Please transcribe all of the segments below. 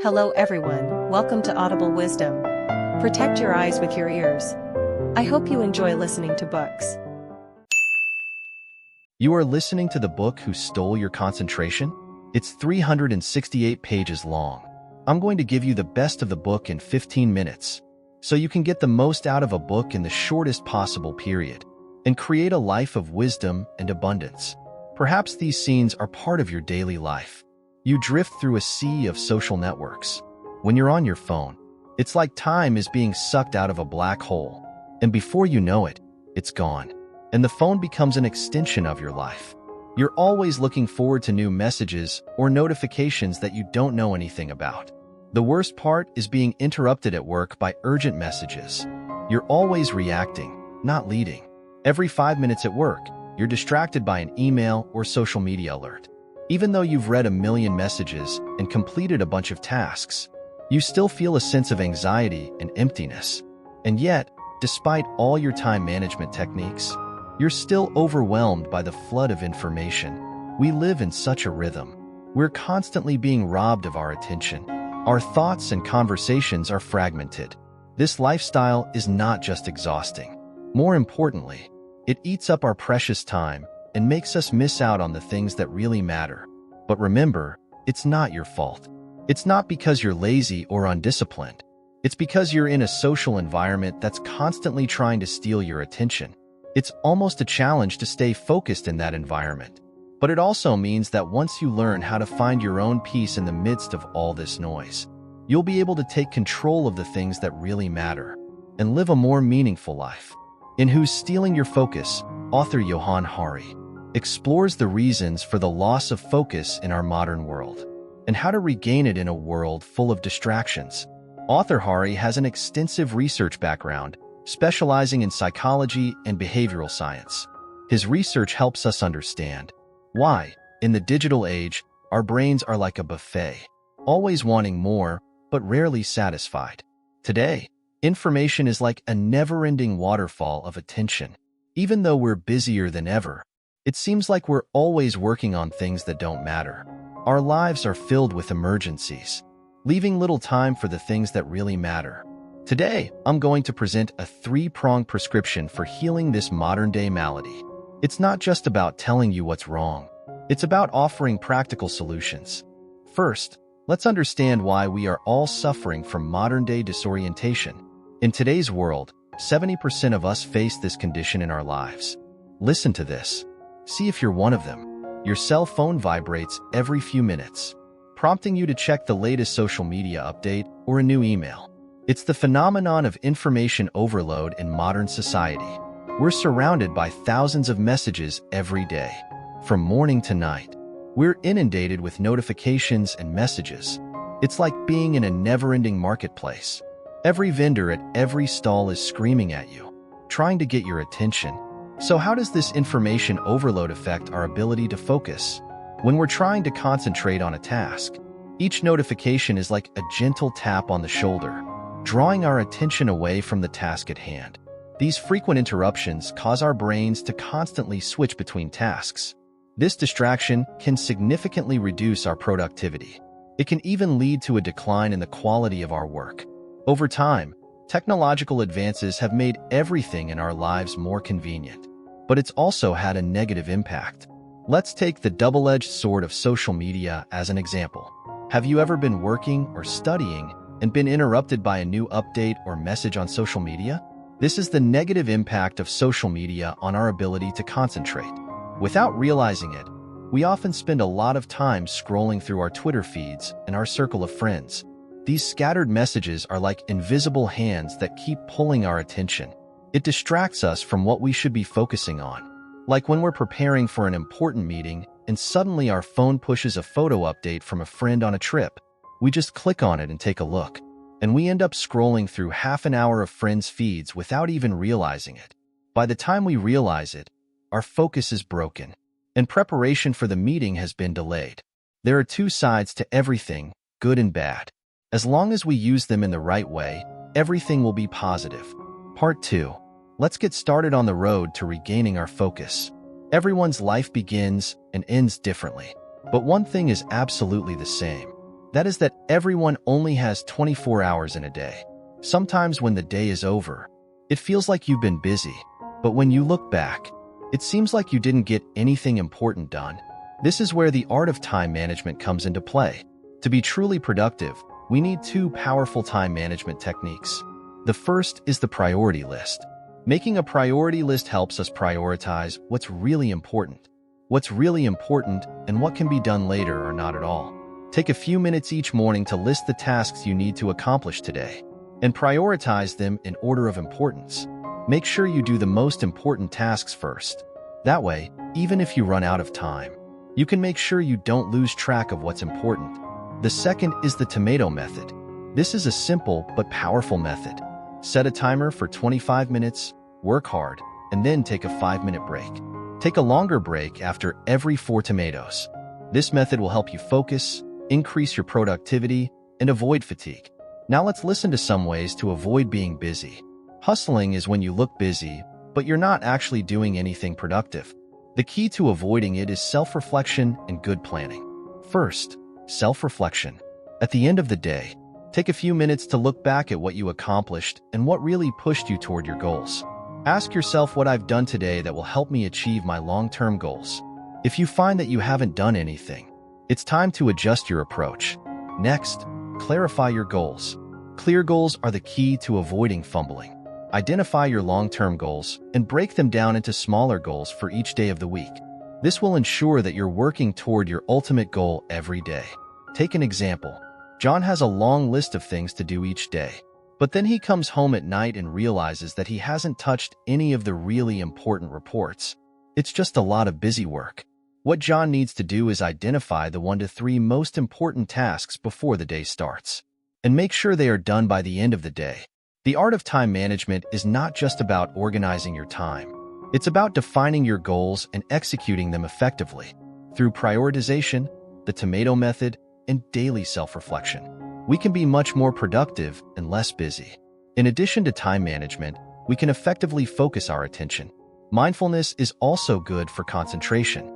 Hello everyone, welcome to Audible Wisdom. Protect your eyes with your ears. I hope you enjoy listening to books. You are listening to the book Who Stole Your Concentration? It's 368 pages long. I'm going to give you the best of the book in 15 minutes, so you can get the most out of a book in the shortest possible period, and create a life of wisdom and abundance. Perhaps these scenes are part of your daily life. You drift through a sea of social networks. When you're on your phone, it's like time is being sucked out of a black hole, and before you know it, it's gone. And the phone becomes an extension of your life. You're always looking forward to new messages or notifications that you don't know anything about. The worst part is being interrupted at work by urgent messages. You're always reacting, not leading. Every 5 minutes at work, you're distracted by an email or social media alert. Even though you've read a million messages and completed a bunch of tasks, you still feel a sense of anxiety and emptiness. And yet, despite all your time management techniques, you're still overwhelmed by the flood of information. We live in such a rhythm. We're constantly being robbed of our attention. Our thoughts and conversations are fragmented. This lifestyle is not just exhausting. More importantly, it eats up our precious time and makes us miss out on the things that really matter. But remember, it's not your fault. It's not because you're lazy or undisciplined. It's because you're in a social environment that's constantly trying to steal your attention. It's almost a challenge to stay focused in that environment. But it also means that once you learn how to find your own peace in the midst of all this noise, you'll be able to take control of the things that really matter and live a more meaningful life. In Who's Stealing Your Focus, author Johann Hari explores the reasons for the loss of focus in our modern world and how to regain it in a world full of distractions. Author Hari has an extensive research background, specializing in psychology and behavioral science. His research helps us understand why, in the digital age, our brains are like a buffet, always wanting more, but rarely satisfied. Today, information is like a never-ending waterfall of attention. Even though we're busier than ever, it seems like we're always working on things that don't matter. Our lives are filled with emergencies, leaving little time for the things that really matter. Today, I'm going to present a three-pronged prescription for healing this modern-day malady. It's not just about telling you what's wrong. It's about offering practical solutions. First, let's understand why we are all suffering from modern-day disorientation. In today's world, 70% of us face this condition in our lives. Listen to this. See if you're one of them. Your cell phone vibrates every few minutes, prompting you to check the latest social media update or a new email. It's the phenomenon of information overload in modern society. We're surrounded by thousands of messages every day. From morning to night, we're inundated with notifications and messages. It's like being in a never-ending marketplace. Every vendor at every stall is screaming at you, trying to get your attention. So how does this information overload affect our ability to focus? When we're trying to concentrate on a task, each notification is like a gentle tap on the shoulder, drawing our attention away from the task at hand. These frequent interruptions cause our brains to constantly switch between tasks. This distraction can significantly reduce our productivity. It can even lead to a decline in the quality of our work. Over time, technological advances have made everything in our lives more convenient, but it's also had a negative impact. Let's take the double-edged sword of social media as an example. Have you ever been working or studying and been interrupted by a new update or message on social media? This is the negative impact of social media on our ability to concentrate. Without realizing it, we often spend a lot of time scrolling through our Twitter feeds and our circle of friends. These scattered messages are like invisible hands that keep pulling our attention. It distracts us from what we should be focusing on. Like when we're preparing for an important meeting and suddenly our phone pushes a photo update from a friend on a trip. We just click on it and take a look, and we end up scrolling through half an hour of friends' feeds without even realizing it. By the time we realize it, our focus is broken, and preparation for the meeting has been delayed. There are two sides to everything, good and bad. As long as we use them in the right way, everything will be positive. Part 2. Let's get started on the road to regaining our focus. Everyone's life begins and ends differently, but one thing is absolutely the same: That is that everyone only has 24 hours in a day. Sometimes when the day is over, it feels like you've been busy, but when you look back, it seems like you didn't get anything important done. This is where the art of time management comes into play. To be truly productive, we need two powerful time management techniques. The first is the priority list. Making a priority list helps us prioritize what's really important and what can be done later or not at all. Take a few minutes each morning to list the tasks you need to accomplish today and prioritize them in order of importance. Make sure you do the most important tasks first. That way, even if you run out of time, you can make sure you don't lose track of what's important. The second is the tomato method. This is a simple but powerful method. Set a timer for 25 minutes, work hard, and then take a 5-minute break. Take a longer break after every 4 tomatoes. This method will help you focus, increase your productivity, and avoid fatigue. Now let's listen to some ways to avoid being busy. Hustling is when you look busy, but you're not actually doing anything productive. The key to avoiding it is self-reflection and good planning. First, self-reflection. At the end of the day, take a few minutes to look back at what you accomplished and what really pushed you toward your goals. Ask yourself what I've done today that will help me achieve my long-term goals. If you find that you haven't done anything, it's time to adjust your approach. Next, clarify your goals. Clear goals are the key to avoiding fumbling. Identify your long-term goals and break them down into smaller goals for each day of the week. This will ensure that you're working toward your ultimate goal every day. Take an example. John has a long list of things to do each day, but then he comes home at night and realizes that he hasn't touched any of the really important reports. It's just a lot of busy work. What John needs to do is identify the 1 to 3 most important tasks before the day starts, and make sure they are done by the end of the day. The art of time management is not just about organizing your time. It's about defining your goals and executing them effectively. Through prioritization, the tomato method, and daily self-reflection, we can be much more productive and less busy. In addition to time management, we can effectively focus our attention. Mindfulness is also good for concentration.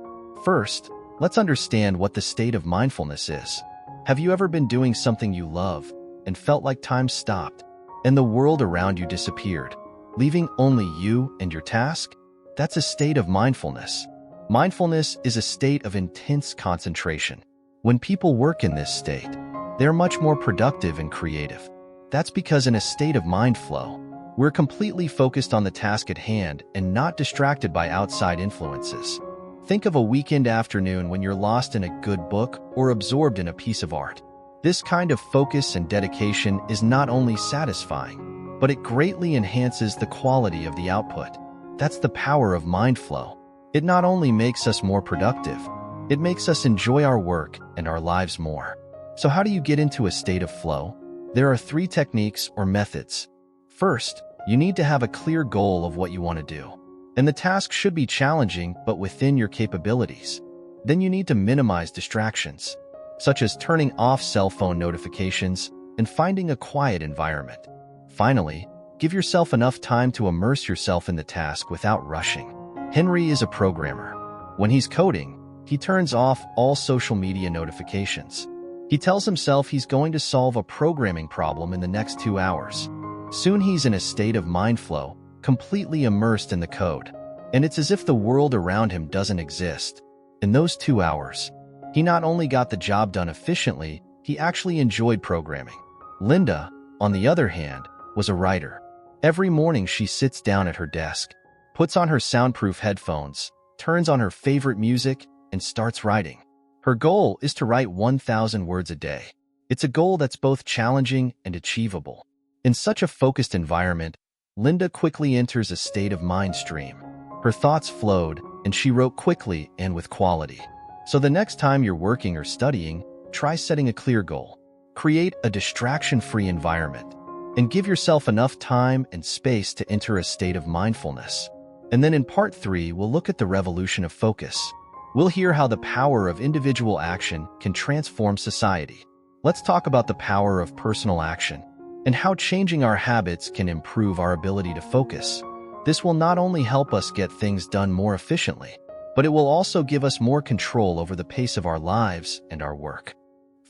First, let's understand what the state of mindfulness is. Have you ever been doing something you love and felt like time stopped and the world around you disappeared, leaving only you and your task? That's a state of mindfulness. Mindfulness is a state of intense concentration. When people work in this state, they're much more productive and creative. That's because in a state of mind flow, we're completely focused on the task at hand and not distracted by outside influences. Think of a weekend afternoon when you're lost in a good book or absorbed in a piece of art. This kind of focus and dedication is not only satisfying, but it greatly enhances the quality of the output. That's the power of mind flow. It not only makes us more productive, it makes us enjoy our work and our lives more. So how do you get into a state of flow? There are 3 techniques or methods. First, you need to have a clear goal of what you want to do. And the task should be challenging but within your capabilities. Then you need to minimize distractions, such as turning off cell phone notifications and finding a quiet environment. Finally, give yourself enough time to immerse yourself in the task without rushing. Henry is a programmer. When he's coding, he turns off all social media notifications. He tells himself he's going to solve a programming problem in the next 2 hours. Soon he's in a state of mind flow, completely immersed in the code. And it's as if the world around him doesn't exist. In those 2 hours, he not only got the job done efficiently, he actually enjoyed programming. Linda, on the other hand, was a writer. Every morning she sits down at her desk, puts on her soundproof headphones, turns on her favorite music, and starts writing. Her goal is to write 1,000 words a day. It's a goal that's both challenging and achievable. In such a focused environment, Linda quickly enters a state of mind stream. Her thoughts flowed, and she wrote quickly and with quality. So the next time you're working or studying, try setting a clear goal. Create a distraction-free environment, and give yourself enough time and space to enter a state of mindfulness. And then in part 3, we'll look at the revolution of focus. We'll hear how the power of individual action can transform society. Let's talk about the power of personal action and how changing our habits can improve our ability to focus. This will not only help us get things done more efficiently, but it will also give us more control over the pace of our lives and our work.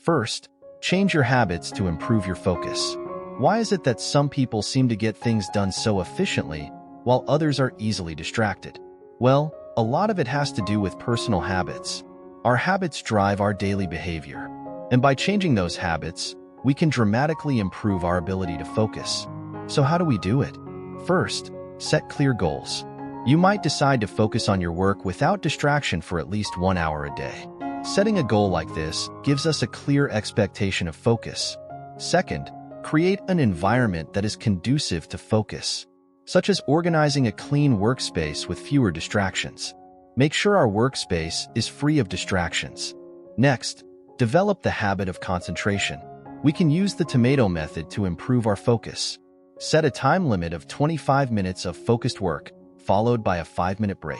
First, Change your habits to improve your focus. Why is it that some people seem to get things done so efficiently, while others are easily distracted? Well, a lot of it has to do with personal habits. Our habits drive our daily behavior, and by changing those habits, we can dramatically improve our ability to focus. So how do we do it? First, set clear goals. You might decide to focus on your work without distraction for at least 1 hour a day. Setting a goal like this gives us a clear expectation of focus. Second, create an environment that is conducive to focus, such as organizing a clean workspace with fewer distractions. Make sure our workspace is free of distractions. Next, develop the habit of concentration. We can use the tomato method to improve our focus. Set a time limit of 25 minutes of focused work, followed by a 5-minute break.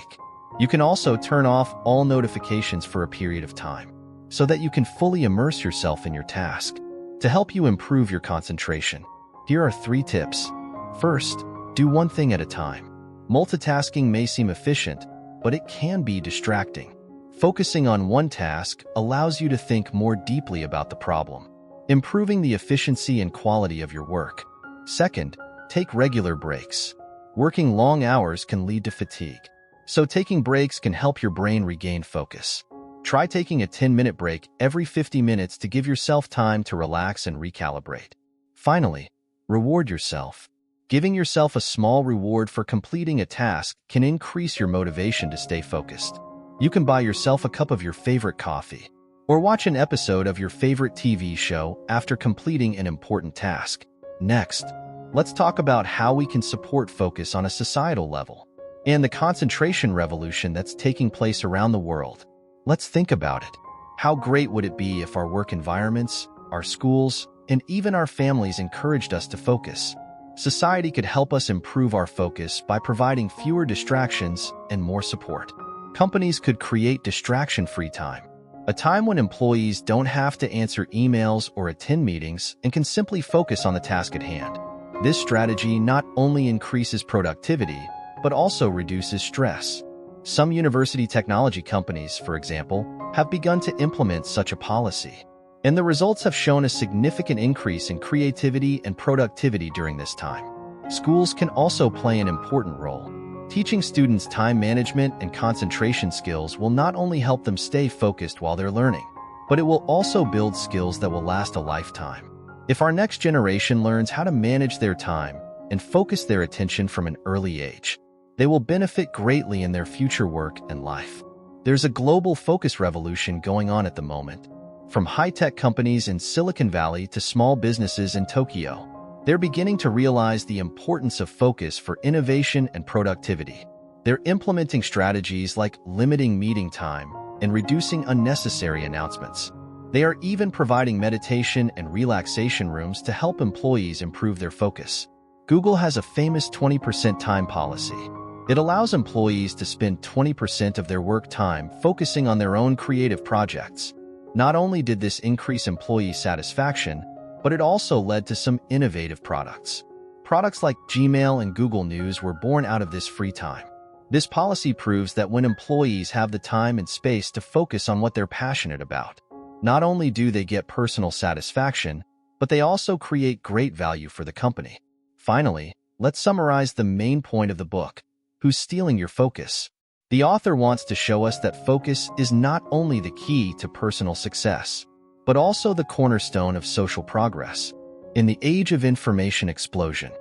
You can also turn off all notifications for a period of time, so that you can fully immerse yourself in your task. To help you improve your concentration, here are 3 tips. First, do one thing at a time. Multitasking may seem efficient, but it can be distracting. Focusing on one task allows you to think more deeply about the problem, improving the efficiency and quality of your work. Second, take regular breaks. Working long hours can lead to fatigue, so taking breaks can help your brain regain focus. Try taking a 10-minute break every 50 minutes to give yourself time to relax and recalibrate. Finally, reward yourself. Giving yourself a small reward for completing a task can increase your motivation to stay focused. You can buy yourself a cup of your favorite coffee, or watch an episode of your favorite TV show after completing an important task. Next, let's talk about how we can support focus on a societal level and the concentration revolution that's taking place around the world. Let's think about it. How great would it be if our work environments, our schools, and even our families encouraged us to focus? Society could help us improve our focus by providing fewer distractions and more support. Companies could create distraction-free time, a time when employees don't have to answer emails or attend meetings and can simply focus on the task at hand. This strategy not only increases productivity, but also reduces stress. Some university technology companies, for example, have begun to implement such a policy, and the results have shown a significant increase in creativity and productivity during this time. Schools can also play an important role. Teaching students time management and concentration skills will not only help them stay focused while they're learning, but it will also build skills that will last a lifetime. If our next generation learns how to manage their time and focus their attention from an early age, they will benefit greatly in their future work and life. There's a global focus revolution going on at the moment. From high-tech companies in Silicon Valley to small businesses in Tokyo, they're beginning to realize the importance of focus for innovation and productivity. They're implementing strategies like limiting meeting time and reducing unnecessary announcements. They are even providing meditation and relaxation rooms to help employees improve their focus. Google has a famous 20% time policy. It allows employees to spend 20% of their work time focusing on their own creative projects. Not only did this increase employee satisfaction, but it also led to some innovative products. Products like Gmail and Google News were born out of this free time. This policy proves that when employees have the time and space to focus on what they're passionate about, not only do they get personal satisfaction, but they also create great value for the company. Finally, let's summarize the main point of the book. Who's stealing your focus? The author wants to show us that focus is not only the key to personal success, but also the cornerstone of social progress. In the age of information explosion,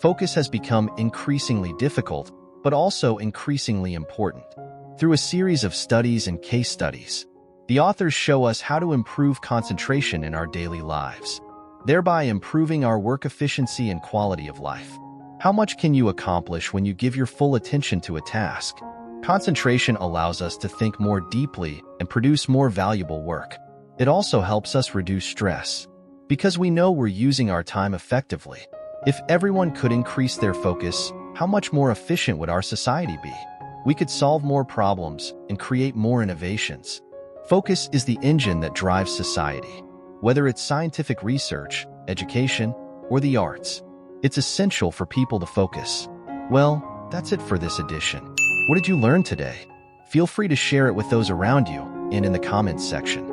focus has become increasingly difficult, but also increasingly important. Through a series of studies and case studies, the authors show us how to improve concentration in our daily lives, thereby improving our work efficiency and quality of life. How much can you accomplish when you give your full attention to a task? Concentration allows us to think more deeply and produce more valuable work. It also helps us reduce stress, because we know we're using our time effectively. If everyone could increase their focus, how much more efficient would our society be? We could solve more problems and create more innovations. Focus is the engine that drives society. Whether it's scientific research, education, or the arts, it's essential for people to focus. Well, that's it for this edition. What did you learn today? Feel free to share it with those around you and in the comments section.